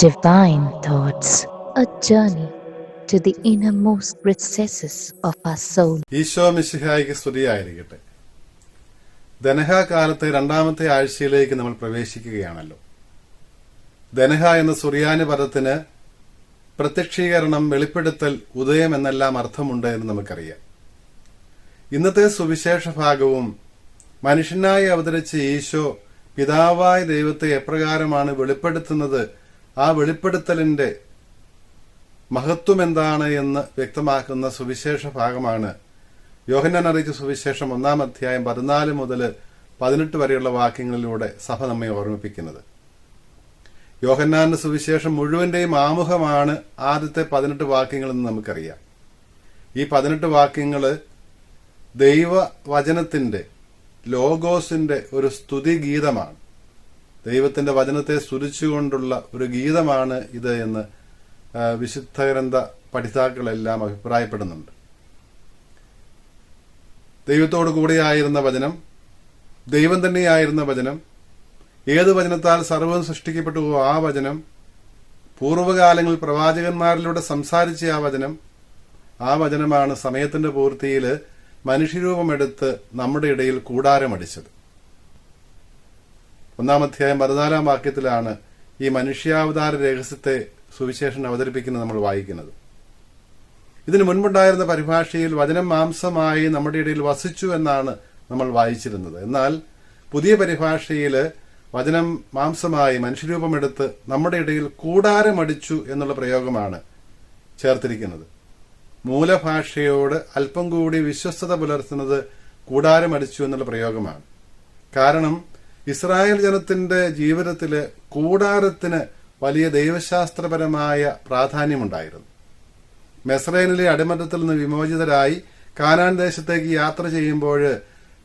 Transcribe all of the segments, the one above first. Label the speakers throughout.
Speaker 1: Divine Thoughts, a journey to the innermost recesses of our soul.
Speaker 2: Isho മിശിഹായ്ക്ക് സ്തുതിയായിരിക്കട്ടെ. ധനഹ കാലത്തെ രണ്ടാമത്തെ ആഴ്ചയിലേക്ക് നമ്മൾ പ്രവേശിക്കുകയാണല്ലോ. ധനഹ എന്ന സുറിയാനി പദത്തിന് പ്രത്യക്ഷീകരണം, വെളിപ്പെടുത്തൽ, ഉദയം എന്നെല്ലാം അർത്ഥമുണ്ട് എന്ന് നമുക്കറിയാം. ഇന്നത്തെ സുവിശേഷ ഭാഗവും മനുഷ്യനായി അവതരിച്ച ഈശോ പിതാവായ ദൈവത്തെ എപ്രകാരമാണ് വെളിപ്പെടുത്തുന്നത്, ആ വെളിപ്പെടുത്തലിന്റെ മഹത്വം എന്താണ് എന്ന് വ്യക്തമാക്കുന്ന സുവിശേഷ ഭാഗമാണ് യോഹന്നാൻ അറിയിച്ച സുവിശേഷം 1-ാം അധ്യായം 14 മുതൽ 18 വരെയുള്ള വാക്യങ്ങളിലൂടെ സഭ നമ്മെ ഓർമ്മിപ്പിക്കുന്നത്. യോഹന്നാന്റെ സുവിശേഷം മുഴുവന്റെയും ആമുഖമാണ് ആദ്യത്തെ 18 വാക്യങ്ങളെന്ന് നമുക്കറിയാം. ഈ 18 വാക്യങ്ങള് ദൈവവചനത്തിന്റെ, ലോഗോസിന്റെ ഒരു സ്തുതി ഗീതമാണ്. ദൈവത്തിന്റെ വചനത്തെ സ്തുതിച്ചുകൊണ്ടുള്ള ഒരു ഗീതമാണ് ഇത് എന്ന് വിശുദ്ധ ഗ്രന്ഥ പഠിതാക്കളെല്ലാം അഭിപ്രായപ്പെടുന്നുണ്ട്. ദൈവത്തോടു കൂടെയായിരുന്ന വചനം, ദൈവം തന്നെയായിരുന്ന വചനം, ഏത് വചനത്താൽ സർവ്വം സൃഷ്ടിക്കപ്പെട്ടുവോ ആ വചനം, പൂർവ്വകാലങ്ങളിൽ പ്രവാചകന്മാരിലൂടെ സംസാരിച്ച ആ വചനമാണ് സമയത്തിന്റെ പൂർത്തിയിൽ മനുഷ്യരൂപമെടുത്ത് നമ്മുടെ ഇടയിൽ കൂടാരമടിച്ചത്. 1-ാം അധ്യായം 14-ാം വാക്യത്തിലാണ് ഈ മനുഷ്യാവതാര രഹസ്യത്തെ സുവിശേഷൻ അവതരിപ്പിക്കുന്നത് നമ്മൾ വായിക്കുന്നത്. ഇതിനു മുൻപുണ്ടായിരുന്ന പരിഭാഷയിൽ വചനം മാംസമായി നമ്മുടെ ഇടയിൽ വസിച്ചു എന്നാണ് നമ്മൾ വായിച്ചിരുന്നത്. എന്നാൽ പുതിയ പരിഭാഷയിൽ വചനം മാംസമായി മനുഷ്യരൂപമെടുത്ത് നമ്മുടെ ഇടയിൽ കൂടാരമടിച്ചു എന്നുള്ള പ്രയോഗമാണ് ചേർത്തിരിക്കുന്നത്. മൂലഭാഷയോട് അല്പം കൂടി വിശ്വസ്തത പുലർത്തുന്നത് കൂടാരമടിച്ചു എന്നുള്ള പ്രയോഗമാണ്. കാരണം ഇസ്രായേൽ ജനത്തിന്റെ ജീവിതത്തില് കൂടാരത്തിന് വലിയ ദൈവശാസ്ത്രപരമായ പ്രാധാന്യമുണ്ടായിരുന്നു. മെസ്രൈനിലെ അടിമത്തത്തിൽ നിന്ന് വിമോചിതരായി കാനാൻ ദേശത്തേക്ക് യാത്ര ചെയ്യുമ്പോൾ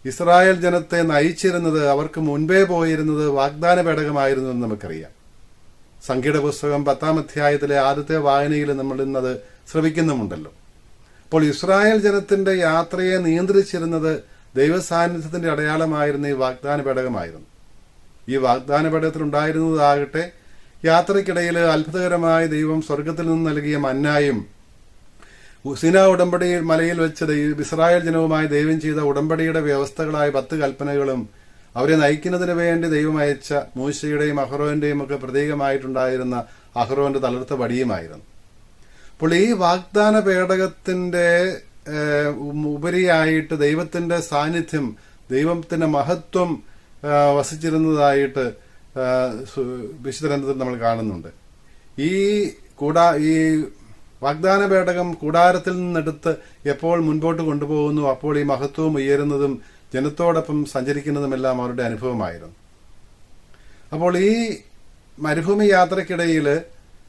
Speaker 2: ഇസ്രായേൽ ജനത്തെ നയിച്ചിരുന്നത്, അവർക്ക് മുൻപേ പോയിരുന്നത് വാഗ്ദാന പേടകമായിരുന്നു എന്ന് നമുക്കറിയാം. സംഖ്യയുടെ പുസ്തകം 10-ാം അധ്യായത്തിലെ ആദ്യത്തെ വായനയിൽ നമ്മൾ ഇന്നത് ശ്രവിക്കുന്നുമുണ്ടല്ലോ. അപ്പോൾ ഇസ്രായേൽ ജനത്തിന്റെ യാത്രയെ നിയന്ത്രിച്ചിരുന്നത് ദൈവസാന്നിധ്യത്തിന്റെ അടയാളമായിരുന്ന ഈ വാഗ്ദാന പേടകമായിരുന്നു. ഈ വാഗ്ദാന പേടകത്തിലുണ്ടായിരുന്നതാകട്ടെ യാത്രയ്ക്കിടയിൽ അത്ഭുതകരമായ ദൈവം സ്വർഗത്തിൽ നിന്ന് നൽകിയ മന്നായും, സിനാ ഉടമ്പടി മലയിൽ വെച്ച് ഇസ്രായേൽ ജനവുമായി ദൈവം ചെയ്ത ഉടമ്പടിയുടെ വ്യവസ്ഥകളായ 10 കൽപ്പനകളും, അവരെ നയിക്കുന്നതിന് വേണ്ടി ദൈവം അയച്ച മൂശയുടെയും അഹ്റോന്റെയും ഒക്കെ പ്രതീകമായിട്ടുണ്ടായിരുന്ന അഹ്റോന്റെ തളിർത്ത വടിയുമായിരുന്നു. അപ്പോൾ ഈ വാഗ്ദാന പേടകത്തിന്റെ ഉപരിയായിട്ട് ദൈവത്തിന്റെ സാന്നിധ്യം, ദൈവത്തിന്റെ മഹത്വം വസിച്ചിരുന്നതായിട്ട് വിശുദ്ധ ഗ്രന്ഥത്തിൽ നമ്മൾ കാണുന്നുണ്ട്. ഈ വാഗ്ദാന പേടകം കൂടാരത്തിൽ നിന്നെടുത്ത് എപ്പോൾ മുൻപോട്ട് കൊണ്ടുപോകുന്നു, അപ്പോൾ ഈ മഹത്വം ഉയരുന്നതും ജനത്തോടൊപ്പം സഞ്ചരിക്കുന്നതുമെല്ലാം അവരുടെ അനുഭവമായിരുന്നു. അപ്പോൾ ഈ മരുഭൂമി യാത്രക്കിടയിൽ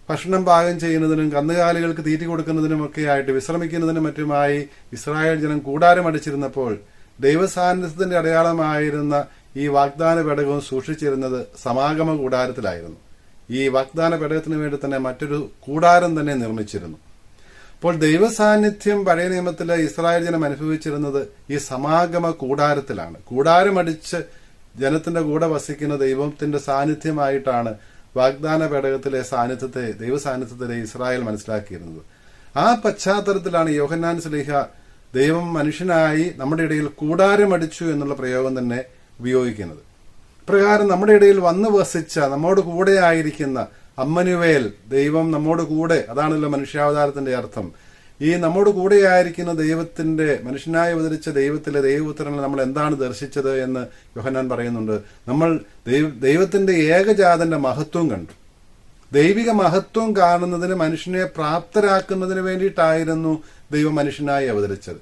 Speaker 2: ഭക്ഷണം പാകം ചെയ്യുന്നതിനും കന്നുകാലികൾക്ക് തീറ്റി കൊടുക്കുന്നതിനുമൊക്കെയായിട്ട് വിശ്രമിക്കുന്നതിനും മറ്റുമായി ഇസ്രായേൽ ജനം കൂടാരമടിച്ചിരുന്നപ്പോൾ ദൈവസാന്നിധ്യത്തിന്റെ അടയാളമായിരുന്ന ഈ വാഗ്ദാന പേടകവും സൂക്ഷിച്ചിരുന്നത് സമാഗമ കൂടാരത്തിലായിരുന്നു. ഈ വാഗ്ദാന പേടകത്തിന് വേണ്ടി തന്നെ മറ്റൊരു കൂടാരം തന്നെ നിർമ്മിച്ചിരുന്നു. അപ്പോൾ ദൈവസാന്നിധ്യം പഴയ നിയമത്തിലെ ഇസ്രായേൽ ജനം അനുഭവിച്ചിരുന്നത് ഈ സമാഗമ കൂടാരത്തിലാണ്. കൂടാരമടിച്ച് ജനത്തിന്റെ കൂടെ വസിക്കുന്ന ദൈവത്തിന്റെ സാന്നിധ്യമായിട്ടാണ് വാഗ്ദാന പേടകത്തിലെ സാന്നിധ്യത്തെ, ദൈവസാന്നിധ്യത്തിലെ ഇസ്രായേൽ മനസ്സിലാക്കിയിരുന്നത്. ആ പശ്ചാത്തലത്തിലാണ് യോഹന്നാൻ ശ്ലീഹ ദൈവം മനുഷ്യനായി നമ്മുടെ ഇടയിൽ കൂടാരമടിച്ചു എന്നുള്ള പ്രയോഗം തന്നെ ഉപയോഗിക്കുന്നത്. പ്രകാരം നമ്മുടെ ഇടയിൽ വന്നു വസിച്ച, നമ്മോട് കൂടെ ആയിരിക്കുന്ന അമ്മനുവേൽ, ദൈവം നമ്മോട് കൂടെ, അതാണല്ലോ മനുഷ്യാവതാരത്തിന്റെ അർത്ഥം. ഈ നമ്മോട് കൂടെയായിരിക്കുന്ന ദൈവത്തിന്റെ, മനുഷ്യനായി അവതരിച്ച ദൈവത്തിലെ ദൈവപുത്രനെ നമ്മൾ എന്താണ് ദർശിച്ചത് എന്ന് യോഹന്നാൻ പറയുന്നുണ്ട്. നമ്മൾ ദൈവത്തിന്റെ ഏകജാതന്റെ മഹത്വം കണ്ടു. ദൈവിക മഹത്വം കാണുന്നതിന്, മനുഷ്യനെ പ്രാപ്തരാക്കുന്നതിന് വേണ്ടിയിട്ടായിരുന്നു ദൈവം മനുഷ്യനായി അവതരിച്ചത്.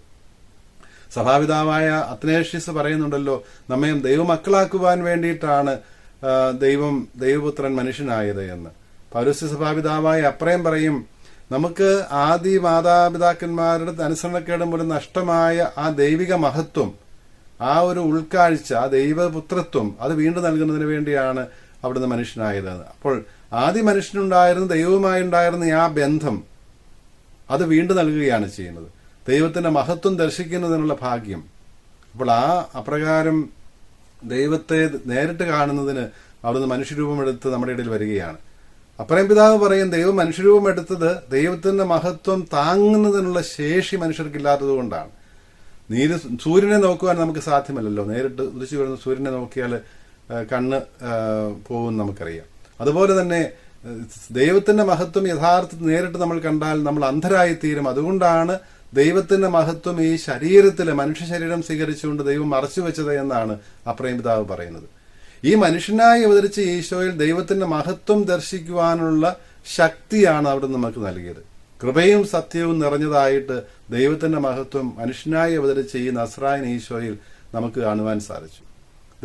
Speaker 2: സഭാപിതാവായ അത്നേഷ്യസ് പറയുന്നുണ്ടല്ലോ, നമ്മെ ദൈവമക്കളാക്കുവാൻ വേണ്ടിയിട്ടാണ് ദൈവപുത്രൻ മനുഷ്യനായത് എന്ന്. പൗലോസ്യ സഭാപിതാവായ അപ്രയം പറയും, നമുക്ക് ആദി മാതാപിതാക്കന്മാരുടെ അനുസരണക്കേട് മൂലം നഷ്ടമായ ആ ദൈവിക മഹത്വം, ആ ഒരു ഉൾക്കാഴ്ച, ആ ദൈവപുത്രത്വം, അത് വീണ്ടും നൽകുന്നതിന് വേണ്ടിയാണ് അവിടുന്ന് മനുഷ്യനായത്. അപ്പോൾ ആദ്യ മനുഷ്യനുണ്ടായിരുന്ന ദൈവവുമായി ഉണ്ടായിരുന്ന ആ ബന്ധം അത് വീണ്ടും നൽകുകയാണ് ചെയ്യുന്നത്, ദൈവത്തിന്റെ മഹത്വം ദർശിക്കുന്നതിനുള്ള ഭാഗ്യം. അപ്പോൾ ആ അപ്രകാരം ദൈവത്തെ നേരിട്ട് കാണുന്നതിന് അവിടുന്ന് മനുഷ്യരൂപമെടുത്ത് നമ്മുടെ ഇടയിൽ വരികയാണ്. അപ്രയം പിതാവ് പറയും, ദൈവം മനുഷ്യരൂപം എടുത്തത് ദൈവത്തിന്റെ മഹത്വം താങ്ങുന്നതിനുള്ള ശേഷി മനുഷ്യർക്കില്ലാത്തത് കൊണ്ടാണ്. സൂര്യനെ നോക്കുവാൻ നമുക്ക് സാധ്യമല്ലല്ലോ. നേരിട്ട് ഉദിച്ചു വരുന്ന സൂര്യനെ നോക്കിയാൽ കണ്ണ് പോകും നമുക്കറിയാം. അതുപോലെ തന്നെ ദൈവത്തിന്റെ മഹത്വം യഥാർത്ഥത്തിൽ നേരിട്ട് നമ്മൾ കണ്ടാൽ നമ്മൾ അന്ധരായിത്തീരും. അതുകൊണ്ടാണ് ദൈവത്തിന്റെ മഹത്വം ഈ ശരീരത്തിൽ മനുഷ്യ ശരീരം സ്വീകരിച്ചുകൊണ്ട് ദൈവം മറച്ചു വെച്ചത് എന്നാണ് അപ്രയം പിതാവ് പറയുന്നത്. ഈ മനുഷ്യനായി അവതരിച്ച ഈശോയിൽ ദൈവത്തിന്റെ മഹത്വം ദർശിക്കുവാനുള്ള ശക്തിയാണ് അവിടെ നമുക്ക് നൽകിയത്. കൃപയും സത്യവും നിറഞ്ഞതായിട്ട് ദൈവത്തിന്റെ മഹത്വം മനുഷ്യനായി അവതരിച്ച ഈ നസ്രായൻ ഈശോയിൽ നമുക്ക് കാണുവാൻ സാധിച്ചു.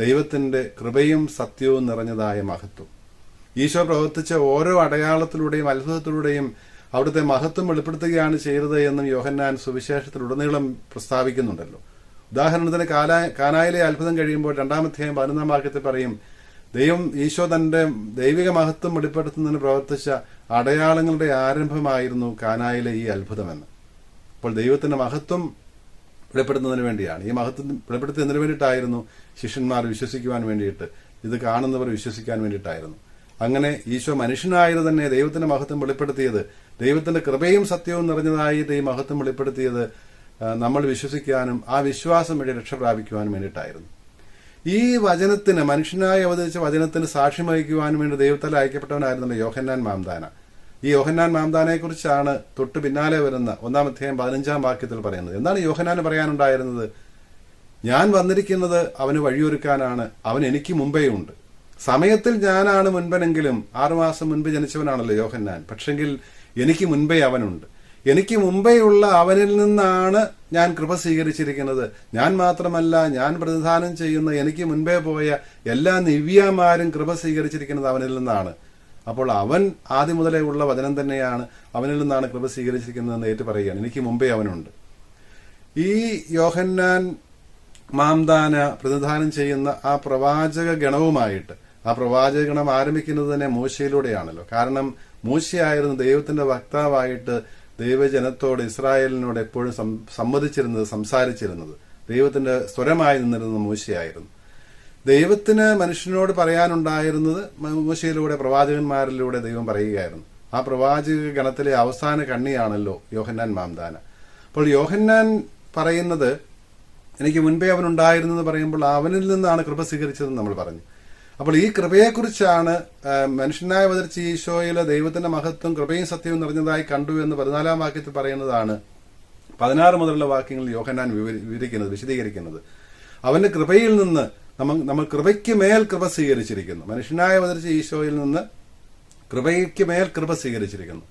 Speaker 2: ദൈവത്തിന്റെ കൃപയും സത്യവും നിറഞ്ഞതായ മഹത്വം ഈശോ പ്രവർത്തിച്ച ഓരോ അടയാളത്തിലൂടെയും അത്ഭുതത്തിലൂടെയും അവിടുത്തെ മഹത്വം വെളിപ്പെടുത്തുകയാണ് ചെയ്തത് എന്നും യോഹന്നാൻ സുവിശേഷത്തിലുടനീളം പ്രസ്താവിക്കുന്നുണ്ടല്ലോ. ഉദാഹരണത്തിന് കാനായിലെ അത്ഭുതം കഴിയുമ്പോൾ 2-ാം അധ്യായം 11-ാം വാക്യത്തിൽ പറയും, ഈശോ തന്റെ ദൈവിക മഹത്വം വെളിപ്പെടുത്തുന്നതിന് പ്രവർത്തിച്ച അടയാളങ്ങളുടെ ആരംഭമായിരുന്നു കാനായിലെ ഈ അത്ഭുതമെന്ന്. അപ്പോൾ ദൈവത്തിന്റെ മഹത്വം വെളിപ്പെടുത്തുന്നതിന് വേണ്ടിയാണ്. ഈ മഹത്വം വെളിപ്പെടുത്തുന്നതിന് വേണ്ടിയിട്ടായിരുന്നു ശിഷ്യന്മാർ വിശ്വസിക്കുവാൻ വേണ്ടിയിട്ട്, ഇത് കാണുന്നവർ വിശ്വസിക്കാൻ വേണ്ടിയിട്ടായിരുന്നു. അങ്ങനെ ഈശോ മനുഷ്യനായത് തന്നെ ദൈവത്തിന്റെ മഹത്വം വെളിപ്പെടുത്തിയത്, ദൈവത്തിന്റെ കൃപയും സത്യവും നിറഞ്ഞതായിട്ട് ഈ മഹത്വം വെളിപ്പെടുത്തിയത് നമ്മൾ വിശ്വസിക്കാനും ആ വിശ്വാസം വഴി രക്ഷ പ്രാപിക്കുവാനും വേണ്ടിയിട്ടായിരുന്നു. ഈ വചനത്തിന്, മനുഷ്യനായി അവതരിച്ച വചനത്തിന് സാക്ഷ്യം വഹിക്കുവാനും വേണ്ടി ദൈവത്താൽ അയക്കപ്പെട്ടവനായിരുന്നല്ലോ യോഹന്നാൻ മാംദാന. ഈ യോഹന്നാൻ മാംദാനയെ കുറിച്ചാണ് തൊട്ട് പിന്നാലെ വരുന്ന 1-ാം അധ്യായം 15-ാം വാക്യത്തിൽ പറയുന്നത്. എന്താണ് യോഹന്നാന് പറയാനുണ്ടായിരുന്നത്? ഞാൻ വന്നിരിക്കുന്നത് അവന് വഴിയൊരുക്കാനാണ്, അവൻ എനിക്ക് മുമ്പേ ഉണ്ട്. സമയത്തിൽ ഞാനാണ് മുൻപനെങ്കിലും 6 മാസം മുൻപ് ജനിച്ചവനാണല്ലോ യോഹന്നാൻ. പക്ഷെങ്കിൽ എനിക്ക് മുൻപേ അവനുണ്ട്. എനിക്ക് മുമ്പേയുള്ള അവനിൽ നിന്നാണ് ഞാൻ കൃപ സ്വീകരിച്ചിരിക്കുന്നത്. ഞാൻ മാത്രമല്ല, ഞാൻ പ്രതിദാനം ചെയ്യുന്ന എനിക്ക് മുൻപേ പോയ എല്ലാ ദിവ്യമാരും കൃപ സ്വീകരിച്ചിരിക്കുന്നത് അവനിൽ നിന്നാണ്. അപ്പോൾ അവൻ ആദ്യം മുതലേ ഉള്ള വചനം തന്നെയാണ്, അവനിൽ നിന്നാണ് കൃപ സ്വീകരിച്ചിരിക്കുന്നതെന്ന് ഏറ്റു പറയുകയാണ്. എനിക്ക് മുമ്പേ അവനുണ്ട്. ഈ യോഹന്നാൻ മാംദാന പ്രതിദാനം ചെയ്യുന്ന ആ പ്രവാചക ഗണവുമായിട്ട്, ആ പ്രവാചക ഗണം ആരംഭിക്കുന്നത് തന്നെ മോശയിലൂടെയാണല്ലോ. കാരണം മോശയായിരുന്നു ദൈവത്തിന്റെ വക്താവായിട്ട് ദൈവജനത്തോട്, ഇസ്രായേലിനോട് എപ്പോഴും സംവദിച്ചിരുന്നത്, സംസാരിച്ചിരുന്നത്. ദൈവത്തിന്റെ സ്വരമായി നിന്നിരുന്നത് മോശയായിരുന്നു. ദൈവത്തിന് മനുഷ്യനോട് പറയാനുണ്ടായിരുന്നത് മോശയിലൂടെ, പ്രവാചകന്മാരിലൂടെ ദൈവം പറയുകയായിരുന്നു. ആ പ്രവാചക ഗണത്തിലെ അവസാന കണ്ണിയാണല്ലോ യോഹന്നാൻ മാംദാന. അപ്പോൾ യോഹന്നാൻ പറയുന്നത് എനിക്ക് മുൻപേ അവനുണ്ടായിരുന്നെന്ന് പറയുമ്പോൾ അവനിൽ നിന്നാണ് കൃപ സ്വീകരിച്ചതെന്ന് നമ്മൾ പറഞ്ഞു. അപ്പോൾ ഈ കൃപയെക്കുറിച്ചാണ് മനുഷ്യനായി അവതരിച്ച ഈശോയിലെ ദൈവത്തിന്റെ മഹത്വം കൃപയും സത്യവും നിറഞ്ഞതായി കണ്ടു എന്ന് 14-ാം വാക്യത്തിൽ പറയുന്നതാണ് 16 മുതലുള്ള വാക്യങ്ങളിൽ യോഹന്നാൻ വിശദീകരിക്കുന്നത്. അവന്റെ കൃപയിൽ നിന്ന് നമ്മൾ കൃപയ്ക്ക് മേൽ കൃപ സ്വീകരിച്ചിരിക്കുന്നു. മനുഷ്യനായി അവതരിച്ച ഈശോയിൽ നിന്ന് കൃപയ്ക്ക് മേൽ കൃപ സ്വീകരിച്ചിരിക്കുന്നു.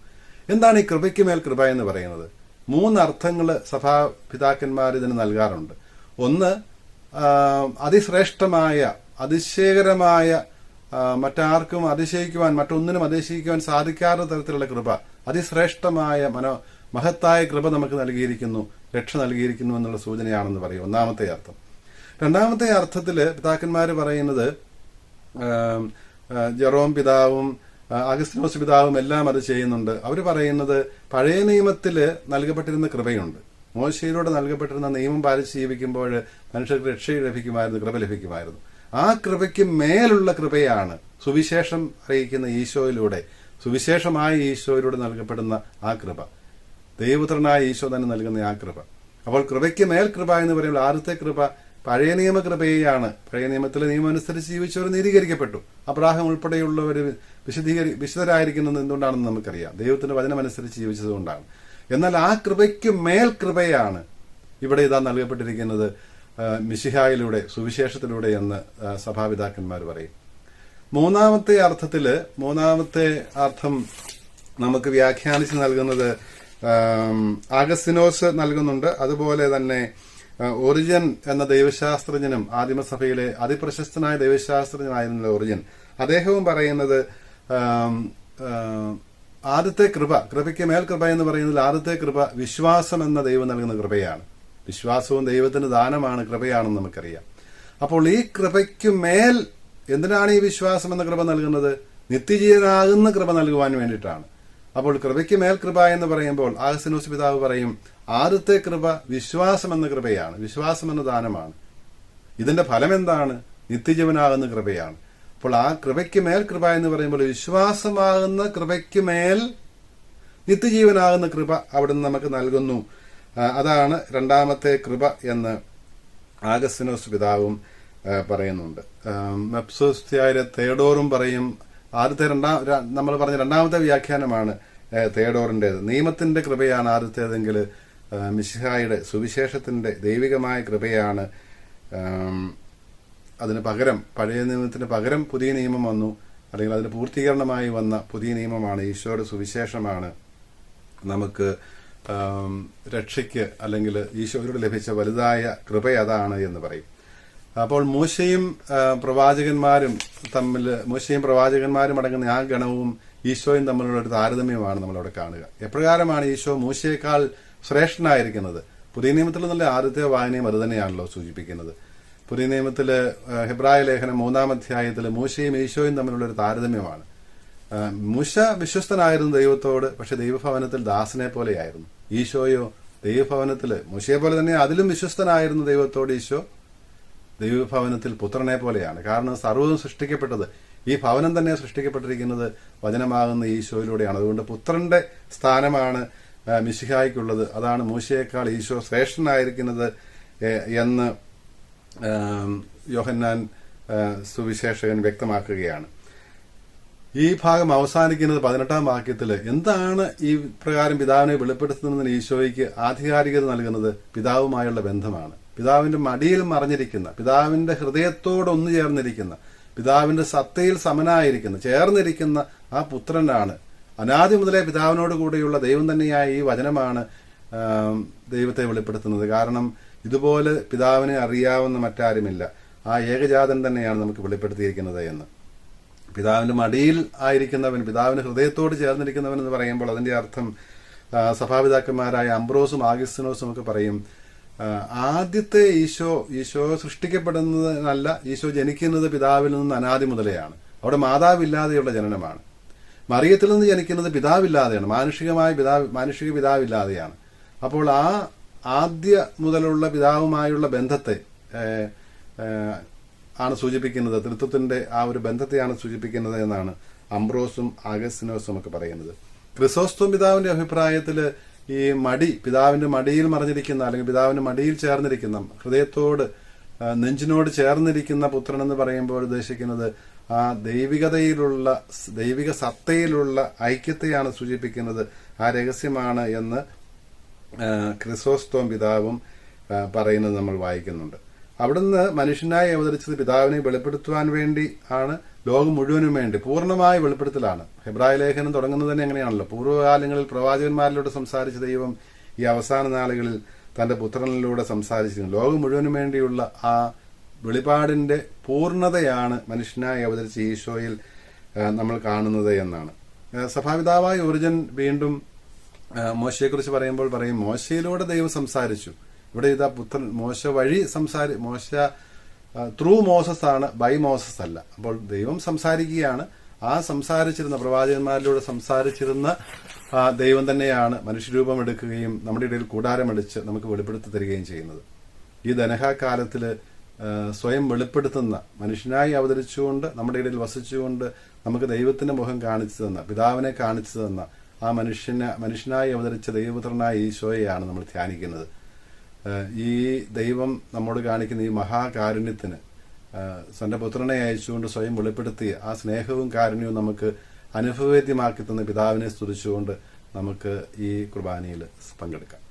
Speaker 2: എന്താണ് ഈ കൃപയ്ക്ക് മേൽ കൃപ എന്ന് പറയുന്നത്? 3 അർത്ഥങ്ങൾ സഭാപിതാക്കന്മാർ ഇതിന് നൽകാറുണ്ട്. ഒന്ന്, അതിശ്രേഷ്ഠമായ, അതിശയകരമായ, മറ്റാർക്കും അതിശയിക്കുവാൻ, മറ്റൊന്നിനും അതിശയിക്കുവാൻ സാധിക്കാത്ത തരത്തിലുള്ള കൃപ, അതിശ്രേഷ്ഠമായ മഹത്തായ കൃപ നമുക്ക് നൽകിയിരിക്കുന്നു, രക്ഷ നൽകിയിരിക്കുന്നു എന്നുള്ള സൂചനയാണെന്ന് പറയും. 1-ാമത്തെ അർത്ഥം. 2-ാമത്തെ അർത്ഥത്തില് പിതാക്കന്മാര് പറയുന്നത്, ജെറോം പിതാവും അഗസ്തീനോസ് പിതാവും എല്ലാം അത് ചെയ്യുന്നുണ്ട്. അവർ പറയുന്നത് പഴയ നിയമത്തില് നൽകപ്പെട്ടിരുന്ന കൃപയുണ്ട്. മോശയിലൂടെ നൽകപ്പെട്ടിരുന്ന നിയമം പാലിച്ച് ജീവിക്കുമ്പോൾ മനുഷ്യർക്ക് രക്ഷ ലഭിക്കുമായിരുന്നു, കൃപ ലഭിക്കുമായിരുന്നു. ആ കൃപയ്ക്ക് മേലുള്ള കൃപയാണ് സുവിശേഷം അറിയിക്കുന്ന ഈശോയിലൂടെ, സുവിശേഷമായ ഈശോയിലൂടെ നൽകപ്പെടുന്ന ആ കൃപ, ദൈവപുത്രനായ ഈശോ തന്നെ നൽകുന്ന ആ കൃപ. അപ്പോൾ കൃപയ്ക്ക് മേൽ കൃപ എന്ന് പറയുമ്പോൾ ആദ്യത്തെ കൃപ പഴയ നിയമ കൃപയാണ്. പഴയ നിയമത്തിലെ നിയമം അനുസരിച്ച് ജീവിച്ചവർ നീതീകരിക്കപ്പെട്ടു. അബ്രാഹാം ഉൾപ്പെടെയുള്ളവർ വിശുദ്ധരായിരിക്കുന്നത് എന്തുകൊണ്ടാണെന്ന് നമുക്കറിയാം, ദൈവത്തിന്റെ വചനമനുസരിച്ച് ജീവിച്ചതുകൊണ്ടാണ്. എന്നാൽ ആ കൃപയ്ക്ക് മേൽ കൃപയാണ് ഇവിടെ ഇതാ നൽകപ്പെട്ടിരിക്കുന്നത് മിശിഹായിലൂടെ, സുവിശേഷത്തിലൂടെ എന്ന് സഭാപിതാക്കന്മാർ പറയും. 3-ാമത്തെ അർത്ഥം നമുക്ക് വ്യാഖ്യാനിച്ച് നൽകുന്നത് ആഗസ്തിനോസ് നൽകുന്നുണ്ട്. അതുപോലെ തന്നെ ഒറിജൻ എന്ന ദൈവശാസ്ത്രജ്ഞനും ആദിമസഭയിലെ അതിപ്രശസ്തനായ ദൈവശാസ്ത്രജ്ഞനായിരുന്ന ഒറിജൻ, അദ്ദേഹവും പറയുന്നത് ആദ്യത്തെ കൃപയ്ക്ക് മേൽ കൃപ എന്ന് പറയുന്നതിൽ ആദ്യത്തെ കൃപ വിശ്വാസം എന്ന ദൈവം നൽകുന്ന കൃപയാണ്. വിശ്വാസവും ദൈവത്തിന്റെ ദാനമാണ്, കൃപയാണെന്ന് നമുക്കറിയാം. അപ്പോൾ ഈ കൃപയ്ക്ക് മേൽ എന്തിനാണ് ഈ വിശ്വാസം എന്ന കൃപ നൽകുന്നത്? നിത്യജീവനാകുന്ന കൃപ നൽകുവാൻ വേണ്ടിയിട്ടാണ്. അപ്പോൾ കൃപയ്ക്ക് മേൽ കൃപ എന്ന് പറയുമ്പോൾ ആഗസ്തീനോസ് പിതാവ് പറയും ആദ്യത്തെ കൃപ വിശ്വാസം എന്ന കൃപയാണ്, വിശ്വാസം എന്ന ദാനമാണ്. ഇതിന്റെ ഫലം എന്താണ്? നിത്യജീവനാകുന്ന കൃപയാണ്. അപ്പോൾ ആ കൃപയ്ക്ക് മേൽ കൃപ എന്ന് പറയുമ്പോൾ വിശ്വാസമാകുന്ന കൃപയ്ക്ക് മേൽ നിത്യജീവനാകുന്ന കൃപ അവിടുന്ന് നമുക്ക് നൽകുന്നു. അതാണ് രണ്ടാമത്തെ കൃപ എന്ന് ആഗസ്തിനോസ് പിതാവും പറയുന്നുണ്ട്. മെപ്സോസ്ത്യായ തേഡോറും പറയും. ആദ്യത്തെ നമ്മൾ പറഞ്ഞ രണ്ടാമത്തെ വ്യാഖ്യാനമാണ് തേഡോറിൻ്റെത്. നിയമത്തിന്റെ കൃപയാണ് ആദ്യത്തേതെങ്കിൽ മിശിഹായുടെ സുവിശേഷത്തിന്റെ ദൈവികമായ കൃപയാണ് അതിന് പകരം, പഴയ നിയമത്തിന് പകരം പുതിയ നിയമം വന്നു, അല്ലെങ്കിൽ അതിന് പൂർത്തീകരണമായി വന്ന പുതിയ നിയമമാണ്, ഈശോയുടെ സുവിശേഷമാണ് നമുക്ക് രക്ഷയ്ക്ക് അല്ലെങ്കിൽ ഈശോയോട് ലഭിച്ച വലുതായ കൃപ അതാണ് എന്ന് പറയും. അപ്പോൾ മൂശയും പ്രവാചകന്മാരും അടങ്ങുന്ന ആ ഗണവും ഈശോയും തമ്മിലുള്ള ഒരു താരതമ്യമാണ് നമ്മളവിടെ കാണുക. എപ്രകാരമാണ് ഈശോ മൂശയേക്കാൾ ശ്രേഷ്ഠനായിരിക്കുന്നത്? പുതിയ നിയമത്തിൽ നിന്നുള്ള ആദ്യത്തെ വായനയും അത് തന്നെയാണല്ലോ സൂചിപ്പിക്കുന്നത്. പുതിയ നിയമത്തില് ഹെബ്രായ ലേഖനം 3-ാം അധ്യായത്തിൽ മൂശയും ഈശോയും തമ്മിലുള്ള ഒരു താരതമ്യമാണ്. മൂശ വിശ്വസ്തനായിരുന്നു ദൈവത്തോട്, പക്ഷെ ദൈവഭവനത്തിൽ ദാസനെ പോലെയായിരുന്നു. ഈശോയോ ദൈവഭവനത്തിൽ മൂശയെ പോലെ തന്നെ അതിലും വിശ്വസ്തനായിരുന്നു ദൈവത്തോട്. ഈശോ ദൈവഭവനത്തിൽ പുത്രനെ പോലെയാണ്. കാരണം സർവ്വതും സൃഷ്ടിക്കപ്പെട്ടത്, ഈ ഭവനം തന്നെ സൃഷ്ടിക്കപ്പെട്ടിരിക്കുന്നത് വചനമാകുന്ന ഈശോയിലൂടെയാണ്. അതുകൊണ്ട് പുത്രന്റെ സ്ഥാനമാണ് മിശിഹായ്ക്കുള്ളത്. അതാണ് മൂശയേക്കാൾ ഈശോ ശ്രേഷ്ഠനായിരിക്കുന്നത് എന്ന് യോഹന്നാൻ സുവിശേഷകൻ വ്യക്തമാക്കുകയാണ്. ഈ ഭാഗം അവസാനിക്കുന്നത് 18-ാം വാക്യത്തിൽ. എന്താണ് ഈ പ്രകാരം പിതാവിനെ വെളിപ്പെടുത്തുന്നതിന് ഈശോയ്ക്ക് ആധികാരികത നൽകുന്നത്? പിതാവുമായുള്ള ബന്ധമാണ്. പിതാവിന്റെ മടിയിൽ മറിഞ്ഞിരിക്കുന്ന, പിതാവിന്റെ ഹൃദയത്തോട് ഒന്നു ചേർന്നിരിക്കുന്ന, പിതാവിന്റെ സത്തയിൽ സമനായിരിക്കുന്ന, ചേർന്നിരിക്കുന്ന ആ പുത്രനാണ്. അനാദി മുതലേ പിതാവിനോട് കൂടെയുള്ള ദൈവം തന്നെയായ ഈ വചനമാണ് ദൈവത്തെ വെളിപ്പെടുത്തുന്നത്. കാരണം ഇതുപോലെ പിതാവിനെ അറിയാവുന്ന മറ്റാരുമില്ല. ആ ഏകജാതൻ തന്നെയാണ് നമുക്ക് വെളിപ്പെടുത്തിയിരിക്കുന്നത് എന്ന്. പിതാവിന്റെ മടിയിൽ ആയിരിക്കുന്നവൻ, പിതാവിന്റെ ഹൃദയത്തോട് ചേർന്നിരിക്കുന്നവൻ എന്ന് പറയുമ്പോൾ അതിന്റെ അർത്ഥം സഭാപിതാക്കന്മാരായ അംബ്രോസും ആഗസ്തിനോസും ഒക്കെ പറയും, ആദ്യത്തെ ഈശോ സൃഷ്ടിക്കപ്പെടുന്നതല്ല, ഈശോ ജനിക്കുന്നത് പിതാവിൽ നിന്ന് അനാദി മുതലെയാണ്. അവിടെ മാതാവില്ലാതെയുള്ള ജനനമാണ്. മറിയത്തിൽ നിന്ന് ജനിക്കുന്നത് പിതാവില്ലാതെയാണ്, മാനുഷിക പിതാവില്ലാതെയാണ്. അപ്പോൾ ആ ആദ്യ മുതലുള്ള പിതാവുമായുള്ള ബന്ധത്തെ ആണ് സൂചിപ്പിക്കുന്നത്, തൃത്വത്തിന്റെ ആ ഒരു ബന്ധത്തെയാണ് സൂചിപ്പിക്കുന്നത് എന്നാണ് അംബ്രോസും ആഗസ്തിനോസും ഒക്കെ പറയുന്നത്. ക്രിസോസ്തോം പിതാവിന്റെ അഭിപ്രായത്തിൽ ഈ പിതാവിന്റെ മടിയിൽ മറിഞ്ഞിരിക്കുന്ന, അല്ലെങ്കിൽ പിതാവിന്റെ മടിയിൽ ചേർന്നിരിക്കുന്ന, ഹൃദയത്തോട് നെഞ്ചിനോട് ചേർന്നിരിക്കുന്ന പുത്രൻ എന്ന് പറയുമ്പോൾ ഉദ്ദേശിക്കുന്നത് ആ ദൈവിക സത്തയിലുള്ള ഐക്യത്തെയാണ് സൂചിപ്പിക്കുന്നത്. ആ രഹസ്യമാണ് എന്ന് ക്രിസോസ്തോം പിതാവും പറയുന്നത് നമ്മൾ വായിക്കുന്നുണ്ട്. അവിടുന്ന് മനുഷ്യനായി അവതരിച്ചത് പിതാവിനെ വെളിപ്പെടുത്തുവാൻ വേണ്ടി ആണ്, ലോകം മുഴുവനും വേണ്ടി പൂർണ്ണമായ വെളിപ്പെടുത്തലാണ്. ഹെബ്രായ ലേഖനം തുടങ്ങുന്നത് തന്നെ എങ്ങനെയാണല്ലോ, പൂർവ്വകാലങ്ങളിൽ പ്രവാചകന്മാരിലൂടെ സംസാരിച്ച ദൈവം ഈ അവസാന നാളുകളിൽ തന്റെ പുത്രനിലൂടെ സംസാരിച്ചിരുന്നു. ലോകം മുഴുവനും വേണ്ടിയുള്ള ആ വെളിപാടിന്റെ പൂർണ്ണതയാണ് മനുഷ്യനായി അവതരിച്ച ഈശോയിൽ നമ്മൾ കാണുന്നത് എന്നാണ്. സഭാപിതാവായ ഒറിജിൻ വീണ്ടും മോശയെക്കുറിച്ച് പറയുമ്പോൾ പറയും, മോശയിലൂടെ ദൈവം സംസാരിച്ചു. ഇവിടെ ഇതാ പുത്രൻ മോശ വഴി മോശ ത്രൂ മോസസ് ആണ്, ബൈ മോസസ് അല്ല. അപ്പോൾ ദൈവം സംസാരിക്കുകയാണ്. ആ സംസാരിച്ചിരുന്ന പ്രവാചകന്മാരിലൂടെ സംസാരിച്ചിരുന്ന ദൈവം തന്നെയാണ് മനുഷ്യരൂപം എടുക്കുകയും നമ്മുടെ ഇടയിൽ കൂടാരമടിച്ച് നമുക്ക് വെളിപ്പെടുത്തി തരികയും ചെയ്യുന്നത്. ഈ ദനഹാകാലത്തില് സ്വയം വെളിപ്പെടുത്തുന്ന, മനുഷ്യനായി അവതരിച്ചുകൊണ്ട് നമ്മുടെ ഇടയിൽ വസിച്ചുകൊണ്ട് നമുക്ക് ദൈവത്തിന്റെ മുഖം കാണിച്ചു തന്ന, പിതാവിനെ കാണിച്ചു തന്ന ആ മനുഷ്യനായി അവതരിച്ച ദൈവപുത്രനായ ഈശോയെയാണ് നമ്മൾ ധ്യാനിക്കുന്നത്. ഈ ദൈവം നമ്മോട് കാണിക്കുന്ന ഈ മഹാകാരുണ്യത്തിന് സ്വന്റെ പുത്രനെ അയച്ചുകൊണ്ട് സ്വയം വെളിപ്പെടുത്തിയ ആ സ്നേഹവും കാരുണ്യവും നമുക്ക് അനുഭവവേദ്യമാക്കി തന്ന പിതാവിനെ സ്തുതിച്ചുകൊണ്ട് നമുക്ക് ഈ കുർബാനയിൽ പങ്കെടുക്കാം.